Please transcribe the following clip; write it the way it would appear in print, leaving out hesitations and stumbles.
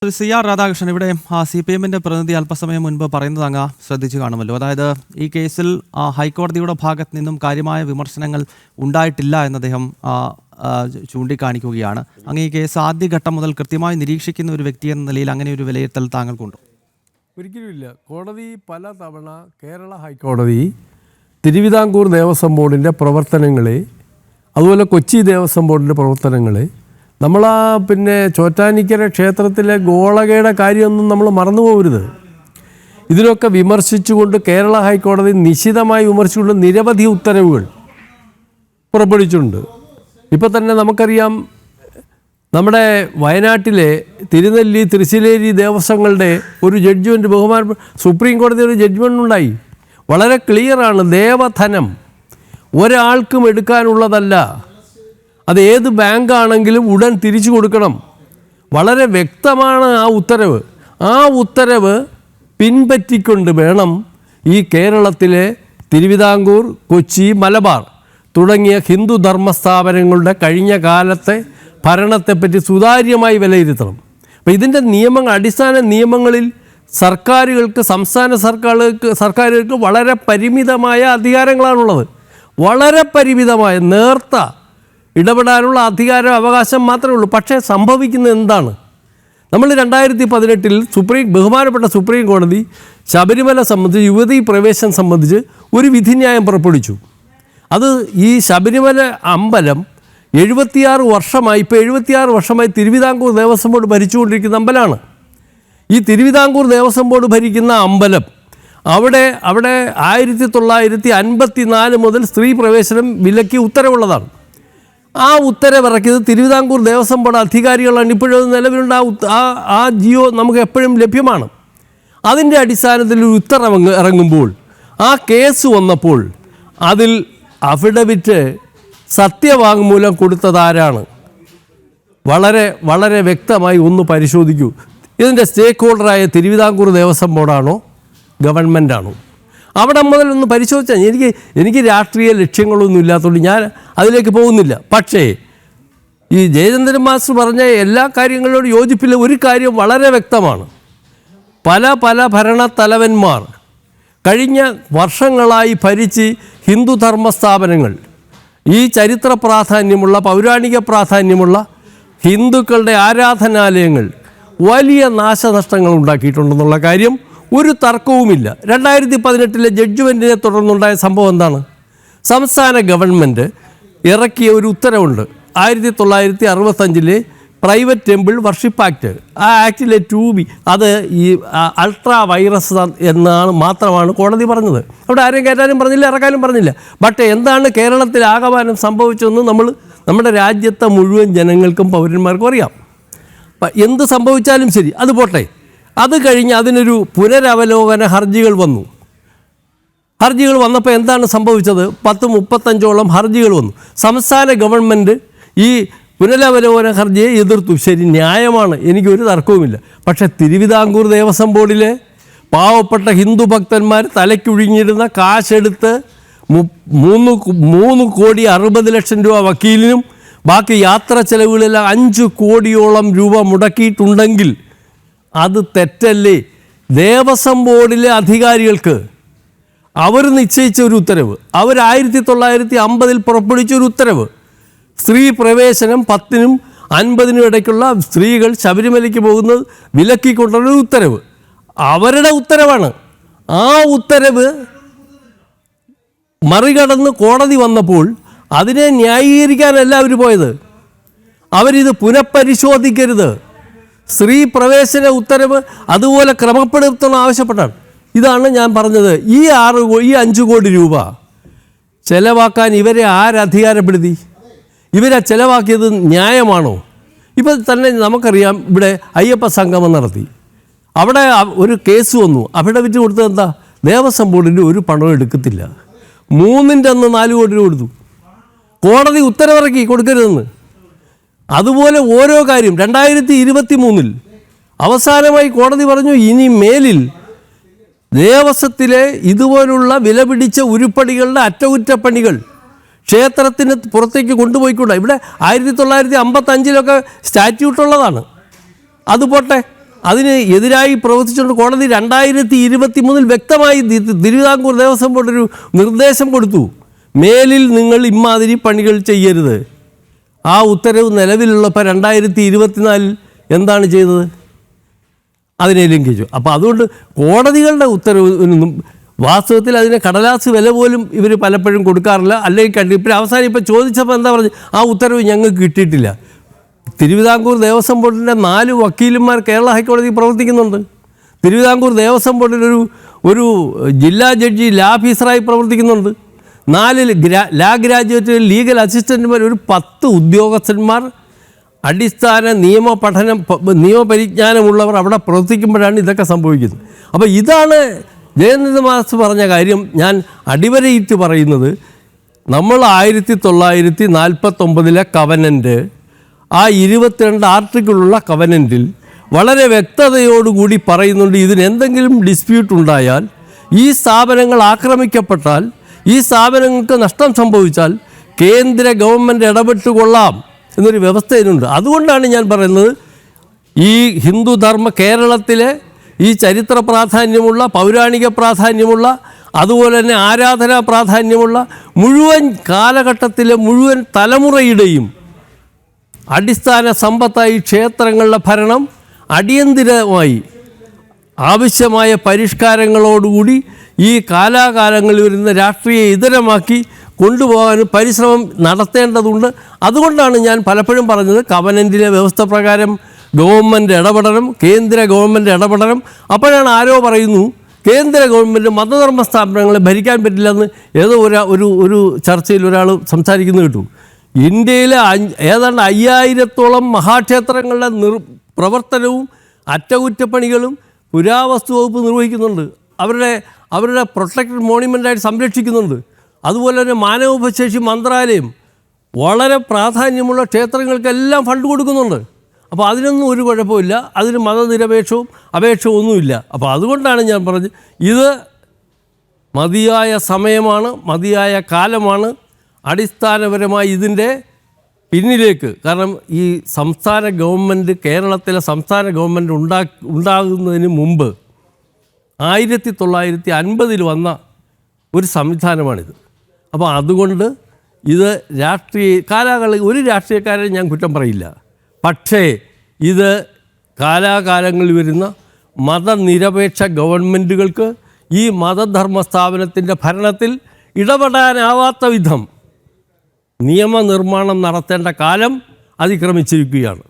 CR Radhakrishnan ഇവിടെ CPM-ന്റെ പ്രതിനിധി അല്പസമയം മുൻപ് പറയുന്നത് അങ്ങ് ശ്രദ്ധിച്ചു കാണുമല്ലോ. അതായത് ഈ കേസിൽ ഹൈക്കോടതിയുടെ ഭാഗത്ത് നിന്നും കാര്യമായ വിമർശനങ്ങൾ ഉണ്ടായിട്ടില്ല എന്ന് അദ്ദേഹം ചൂണ്ടിക്കാണിക്കുകയാണ്. അങ്ങ് ഈ കേസ് ആദ്യഘട്ടം മുതൽ കൃത്യമായി നിരീക്ഷിക്കുന്ന ഒരു വ്യക്തി എന്ന നിലയിൽ അങ്ങനെ ഒരു വിലയിരുത്തൽ താങ്കൾക്കുണ്ടോ? ഒരിക്കലുമില്ല. കോടതി പല തവണ കേരള ഹൈക്കോടതി തിരുവിതാംകൂർ ദേവസ്വം ബോർഡിൻ്റെ പ്രവർത്തനങ്ങളെ, അതുപോലെ കൊച്ചി ദേവസ്വം ബോർഡിൻ്റെ പ്രവർത്തനങ്ങളെ, പിന്നെ ചോറ്റാനിക്കര ക്ഷേത്രത്തിലെ ഗോളകയുടെ കാര്യമൊന്നും നമ്മൾ മറന്നു പോകരുത്. ഇതിനൊക്കെ വിമർശിച്ചുകൊണ്ട് കേരള ഹൈക്കോടതി നിശിതമായി വിമർശിച്ചുകൊണ്ട് നിരവധി ഉത്തരവുകൾ പുറപ്പെടുവിച്ചിട്ടുണ്ട്. ഇപ്പോൾ തന്നെ നമുക്കറിയാം, നമ്മുടെ വയനാട്ടിലെ തിരുനെല്ലി തൃശ്ശിലേരി ദേവസ്വങ്ങളുടെ ഒരു ജഡ്ജ്മെൻറ്റ് ബഹുമാനപ്പെട്ട സുപ്രീം കോടതി ഒരു ജഡ്ജ്മെൻ്റ് ഉണ്ടായി. വളരെ ക്ലിയറാണ്. ദേവധനം ഒരാൾക്കും എടുക്കാനുള്ളതല്ല. അത് ഏത് ബാങ്കാണെങ്കിലും ഉടൻ തിരിച്ചു കൊടുക്കണം. വളരെ വ്യക്തമാണ് ആ ഉത്തരവ്. ആ ഉത്തരവ് പിൻപറ്റിക്കൊണ്ട് വേണം ഈ കേരളത്തിലെ തിരുവിതാംകൂർ, കൊച്ചി, മലബാർ തുടങ്ങിയ ഹിന്ദു ധർമ്മസ്ഥാപനങ്ങളുടെ കഴിഞ്ഞ കാലത്തെ ഭരണത്തെപ്പറ്റി സുതാര്യമായി വിലയിരുത്തണം. അപ്പോൾ ഇതിൻ്റെ അടിസ്ഥാന നിയമങ്ങളിൽ സർക്കാരുകൾക്ക്, സംസ്ഥാന സർക്കാരുകൾക്ക് വളരെ പരിമിതമായ അധികാരങ്ങളാണുള്ളത്. വളരെ പരിമിതമായ നേർത്ത ഇടപെടാനുള്ള അവകാശം മാത്രമേ ഉള്ളൂ. പക്ഷേ സംഭവിക്കുന്നത് എന്താണ്? നമ്മൾ 2018 ബഹുമാനപ്പെട്ട സുപ്രീം കോടതി ശബരിമല സംബന്ധിച്ച്, യുവതീ പ്രവേശനം സംബന്ധിച്ച് ഒരു വിധിന്യായം പുറപ്പെടുവിച്ചു. അത് ഈ ശബരിമല അമ്പലം 76 വർഷമായി തിരുവിതാംകൂർ ദേവസ്വം ബോർഡ് ഭരിച്ചുകൊണ്ടിരിക്കുന്ന അമ്പലമാണ്. ഈ തിരുവിതാംകൂർ ദേവസ്വം ബോർഡ് ഭരിക്കുന്ന അമ്പലം അവിടെ 1954 മുതൽ സ്ത്രീ പ്രവേശനം വിലക്കി ഉത്തരവുള്ളതാണ്. ആ ഉത്തരവിറക്കിയത് തിരുവിതാംകൂർ ദേവസ്വം ബോർഡ് അധികാരികളാണ്. ഇപ്പോഴും നിലവിലുണ്ട്. ആ ജിയോ നമുക്ക് എപ്പോഴും ലഭ്യമാണ്. അതിൻ്റെ അടിസ്ഥാനത്തിൽ ഒരു ഉത്തരവ് ഇറങ്ങുമ്പോൾ, ആ കേസ് വന്നപ്പോൾ അതിൽ അഫിഡവിറ്റ് സത്യവാങ്മൂലം കൊടുത്തതാരാണ്? വളരെ വളരെ വ്യക്തമായി ഒന്ന് പരിശോധിക്കൂ. ഇതിൻ്റെ സ്റ്റേക്ക് ഹോൾഡറായ തിരുവിതാംകൂർ ദേവസ്വം ബോർഡാണോ ഗവൺമെൻറ്റാണോ? അവിടെ മുതൽ ഒന്ന് പരിശോധിച്ചാൽ എനിക്ക് രാഷ്ട്രീയ ലക്ഷ്യങ്ങളൊന്നും ഇല്ലാത്തതുകൊണ്ട് ഞാൻ അതിലേക്ക് പോകുന്നില്ല. പക്ഷേ ഈ ജയചന്ദ്രൻ മാസ്റ്റർ പറഞ്ഞ എല്ലാ കാര്യങ്ങളോടും യോജിപ്പില്ല. ഒരു കാര്യം വളരെ വ്യക്തമാണ്. പല ഭരണത്തലവന്മാർ കഴിഞ്ഞ വർഷങ്ങളായി ഭരിച്ച് ഹിന്ദുധർമ്മ സ്ഥാപനങ്ങൾ, ഈ ചരിത്ര പ്രാധാന്യമുള്ള, പൗരാണിക പ്രാധാന്യമുള്ള ഹിന്ദുക്കളുടെ ആരാധനാലയങ്ങൾ വലിയ നാശനഷ്ടങ്ങൾ ഉണ്ടാക്കിയിട്ടുണ്ടെന്നുള്ള കാര്യം ഒരു തർക്കവുമില്ല. 2018 ജഡ്ജ്മെൻറ്റിനെ തുടർന്നുണ്ടായ സംഭവം എന്താണ്? സംസ്ഥാന ഗവൺമെൻറ് ഇറക്കിയ ഒരു ഉത്തരവുണ്ട്. 1965 പ്രൈവറ്റ് ടെമ്പിൾ വർഷിപ്പ് ആക്ട്. ആ ആക്ടിലെ 2B അത് ഈ അൾട്രാ വൈറസ് എന്നാണ് മാത്രമാണ് കോടതി പറഞ്ഞത്. അവിടെ ആരെയും കയറ്റാനും പറഞ്ഞില്ല, ഇറക്കാനും പറഞ്ഞില്ല. ബട്ട് എന്താണ് കേരളത്തിൽ ആകമാനം സംഭവിച്ചതെന്ന് നമ്മുടെ രാജ്യത്തെ മുഴുവൻ ജനങ്ങൾക്കും പൗരന്മാർക്കും അറിയാം. എന്ത് സംഭവിച്ചാലും ശരി, അത് പോട്ടെ. അത് കഴിഞ്ഞ് അതിനൊരു പുനരവലോകന ഹർജികൾ വന്നപ്പോൾ എന്താണ് സംഭവിച്ചത്? 35ഓളം ഹർജികൾ വന്നു. സംസ്ഥാന ഗവൺമെൻറ് ഈ പുനരവലോകന ഹർജിയെ എതിർത്തു. ശരി, ന്യായമാണ്, എനിക്കൊരു തർക്കവുമില്ല. പക്ഷേ തിരുവിതാംകൂർ ദേവസ്വം ബോർഡിലെ പാവപ്പെട്ട ഹിന്ദു ഭക്തന്മാർ തലയ്ക്കൊഴിഞ്ഞിരുന്ന കാശെടുത്ത് 3,60,00,000 രൂപ വക്കീലിനും ബാക്കി യാത്രാ ചെലവുകളെല്ലാം 5 കോടിയോളം രൂപ മുടക്കിയിട്ടുണ്ടെങ്കിൽ അത് തെറ്റല്ലേ? ദേവസ്വം ബോർഡിലെ അധികാരികൾക്ക് അവർ നിശ്ചയിച്ച ഒരു ഉത്തരവ്, അവർ 1950 പുറപ്പെടുവിച്ച ഒരു ഉത്തരവ്, സ്ത്രീ പ്രവേശനം 10-നും 50-നും ഇടയ്ക്കുള്ള സ്ത്രീകൾ ശബരിമലയ്ക്ക് പോകുന്നത് വിലക്കിക്കൊണ്ടുള്ള ഉത്തരവ് അവരുടെ ഉത്തരവാണ്. ആ ഉത്തരവ് മറികടന്ന് കോടതി വന്നപ്പോൾ അതിനെ ന്യായീകരിക്കാനല്ല അവർ പോയത്. അവരിത് പുനഃപരിശോധിക്കരുത്, സ്ത്രീ പ്രവേശന ഉത്തരവ് അതുപോലെ ക്രമപ്പെടുത്തണം ആവശ്യപ്പെട്ടാണ്. ഇതാണ് ഞാൻ പറഞ്ഞത്. ഈ 5 കോടി രൂപ ചെലവാക്കാൻ ഇവരെ ആരധികാരപ്പെടുത്തി? ഇവരെ ചെലവാക്കിയത് ന്യായമാണോ? ഇപ്പോൾ തന്നെ നമുക്കറിയാം, ഇവിടെ അയ്യപ്പ സംഗമം നടത്തി, അവിടെ ഒരു കേസ് വന്നു. അഫിഡവിറ്റ് കൊടുത്തത് എന്താ? ദേവസ്വം ബോർഡിൻ്റെ ഒരു പണവും എടുക്കത്തില്ല. 3ൻ്റെ അന്ന് 4 കോടി രൂപ കൊടുത്തു. കോടതി ഉത്തരവിറക്കി കൊടുക്കരുതെന്ന്. അതുപോലെ ഓരോ കാര്യം 2023 അവസാനമായി കോടതി പറഞ്ഞു, ഇനി മേലിൽ ദേവസ്വത്തിലെ ഇതുപോലുള്ള വിലപിടിച്ച ഉരുപ്പടികളുടെ അറ്റകുറ്റപ്പണികൾ ക്ഷേത്രത്തിന് പുറത്തേക്ക് കൊണ്ടുപോയിക്കൂടാ. ഇവിടെ 1955 സ്റ്റാറ്റ്യൂട്ടുള്ളതാണ്. അത് പോട്ടെ, അതിന് എതിരായി പ്രവർത്തിച്ചുകൊണ്ട് കോടതി 2023 വ്യക്തമായി തിരുവിതാംകൂർ ദേവസ്വം ബോർഡൊരു നിർദ്ദേശം കൊടുത്തു. മേലിൽ നിങ്ങൾ ഇമാതിരി പണികൾ ചെയ്യരുത്. ആ ഉത്തരവ് നിലവിലുള്ളപ്പോൾ 2024 എന്താണ് ചെയ്തത്? അതിനെ ലംഘിച്ചു. അപ്പോൾ അതുകൊണ്ട് കോടതികളുടെ ഉത്തരവിനൊന്നും വാസ്തവത്തിൽ അതിന് കടലാസ് വില പോലും ഇവർ പലപ്പോഴും കൊടുക്കാറില്ല. അല്ലെങ്കിൽ ഇപ്പോൾ അവസാനം ഇപ്പോൾ ചോദിച്ചപ്പോൾ എന്താ പറഞ്ഞു, ആ ഉത്തരവ് ഞങ്ങൾക്ക് കിട്ടിയിട്ടില്ല. തിരുവിതാംകൂർ ദേവസ്വം ബോർഡിൻ്റെ 4 വക്കീലന്മാർ കേരള ഹൈക്കോടതിയിൽ പ്രവർത്തിക്കുന്നുണ്ട്. തിരുവിതാംകൂർ ദേവസ്വം ബോർഡിലൊരു ഒരു ജില്ലാ ജഡ്ജി ലാ ഓഫീസറായി പ്രവർത്തിക്കുന്നുണ്ട്. 4 ലാ ഗ്രാജുവേറ്റ് ലീഗൽ അസിസ്റ്റൻറ്റുമാർ, ഒരു 10 ഉദ്യോഗസ്ഥന്മാർ അടിസ്ഥാന നിയമപരിജ്ഞാനമുള്ളവർ അവിടെ പ്രവർത്തിക്കുമ്പോഴാണ് ഇതൊക്കെ സംഭവിക്കുന്നത്. അപ്പോൾ ഇതാണ് ജയന്ദ്ര മാസ് പറഞ്ഞ കാര്യം ഞാൻ അടിവരയിട്ട് പറയുന്നത്. നമ്മൾ 1949 കവനൻ്റ്, ആ 22 ആർട്ടിക്കിളുള്ള കവനൻറ്റിൽ വളരെ വ്യക്തതയോടുകൂടി പറയുന്നുണ്ട്, ഇതിനെന്തെങ്കിലും ഡിസ്പ്യൂട്ട് ഉണ്ടായാൽ, ഈ സ്ഥാപനങ്ങൾ ആക്രമിക്കപ്പെട്ടാൽ, ഈ സ്ഥാപനങ്ങൾക്ക് നഷ്ടം സംഭവിച്ചാൽ കേന്ദ്ര ഗവൺമെൻറ് ഇടപെട്ടുകൊള്ളാം എന്നൊരു വ്യവസ്ഥ ഇതിനുണ്ട്. അതുകൊണ്ടാണ് ഞാൻ പറയുന്നത്, ഈ ഹിന്ദുധർമ്മ കേരളത്തിലെ ഈ ചരിത്ര പ്രാധാന്യമുള്ള, പൗരാണിക പ്രാധാന്യമുള്ള, അതുപോലെ തന്നെ ആരാധനാ പ്രാധാന്യമുള്ള മുഴുവൻ കാലഘട്ടത്തിലെ മുഴുവൻ തലമുറയുടെയും അടിസ്ഥാന സമ്പത്തായി ക്ഷേത്രങ്ങളുടെ ഭരണം അടിയന്തിരമായി ആവശ്യമായ പരിഷ്കാരങ്ങളോടുകൂടി ഈ കാലാകാലങ്ങളിൽ വരുന്ന രാഷ്ട്രീയ ഇതരമാക്കി കൊണ്ടുപോകാൻ പരിശ്രമം നടത്തേണ്ടതുണ്ട്. അതുകൊണ്ടാണ് ഞാൻ പലപ്പോഴും പറഞ്ഞത്, കവനൻറ്റിലെ വ്യവസ്ഥ പ്രകാരം ഗവൺമെൻറ് ഇടപെടണം, കേന്ദ്ര ഗവൺമെൻറ് ഇടപെടണം. അപ്പോഴാണ് ആരോ പറയുന്നു കേന്ദ്ര ഗവൺമെൻറ് മതധർമ്മ സ്ഥാപനങ്ങളെ ഭരിക്കാൻ പറ്റില്ലെന്ന് ഏതോ ഒരു ചർച്ചയിൽ ഒരാൾ സംസാരിക്കുന്നത് കേട്ടു. ഇന്ത്യയിലെ ഏതാണ്ട് 5000-ഓളം മഹാക്ഷേത്രങ്ങളുടെ പ്രവർത്തനവും അറ്റകുറ്റപ്പണികളും പുരാവസ്തു വകുപ്പ് നിർവഹിക്കുന്നുണ്ട്. അവരുടെ പ്രൊട്ടക്റ്റഡ് മോണ്യുമെൻ്റായിട്ട് സംരക്ഷിക്കുന്നുണ്ട്. അതുപോലെ തന്നെ മാനവോപശേഷി മന്ത്രാലയം വളരെ പ്രാധാന്യമുള്ള ക്ഷേത്രങ്ങൾക്കെല്ലാം ഫണ്ട് കൊടുക്കുന്നുണ്ട്. അപ്പോൾ അതിനൊന്നും ഒരു കുഴപ്പമില്ല, അതിന് മതനിരപേക്ഷവും അപേക്ഷവും ഒന്നുമില്ല. അപ്പോൾ അതുകൊണ്ടാണ് ഞാൻ പറഞ്ഞത്, ഇത് മതിയായ സമയമാണ്, മതിയായ കാലമാണ് അടിസ്ഥാനപരമായി ഇതിൻ്റെ പിന്നിലേക്ക്. കാരണം ഈ സംസ്ഥാന ഗവൺമെൻറ്, കേരളത്തിലെ സംസ്ഥാന ഗവൺമെൻറ് ഉണ്ടാകുന്നതിന് മുമ്പ് 1950 വന്ന ഒരു സംവിധാനമാണിത്. അപ്പോൾ അതുകൊണ്ട് ഇത് ഒരു രാഷ്ട്രീയക്കാരെ ഞാൻ കുറ്റം പറയില്ല. പക്ഷേ ഇത് കാലാകാലങ്ങളിൽ വരുന്ന മതനിരപേക്ഷ ഗവൺമെൻറ്റുകൾക്ക് ഈ മതധർമ്മ സ്ഥാപനത്തിൻ്റെ ഭരണത്തിൽ ഇടപെടാനാവാത്ത വിധം നിയമനിർമ്മാണം നടത്തേണ്ട കാലം അതിക്രമിച്ചിരിക്കുകയാണ്.